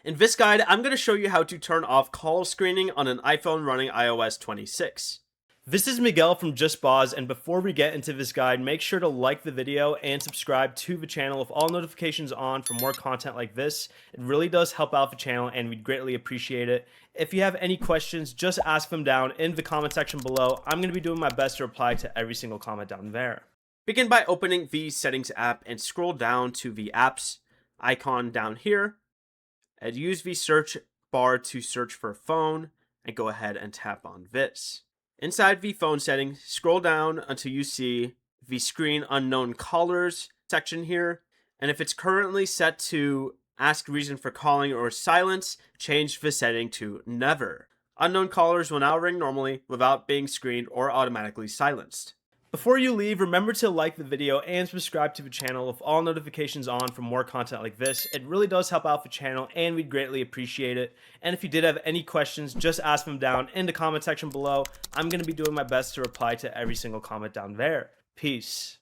In this guide, I'm going to show you how to turn off call screening on an iPhone running iOS 26. This is Miguel from Just Boz, and before we get into this guide, make sure to like the video and subscribe to the channel with all notifications on for more content like this. It really does help out the channel and we'd greatly appreciate it. If you have any questions, just ask them down in the comment section below. I'm going to be doing my best to reply to every single comment down there. Begin by opening the Settings app and scroll down to the apps icon down here. And use the search bar to search for phone and go ahead and tap on this. Inside the phone settings, scroll down until you see the screen unknown callers section here. And if it's currently set to ask reason for calling or silence, change the setting to never. Unknown callers will now ring normally without being screened or automatically silenced. Before you leave, remember to like the video and subscribe to the channel with all notifications on for more content like this. It really does help out the channel and we'd greatly appreciate it. And if you did have any questions, just ask them down in the comment section below. I'm going to be doing my best to reply to every single comment down there. Peace.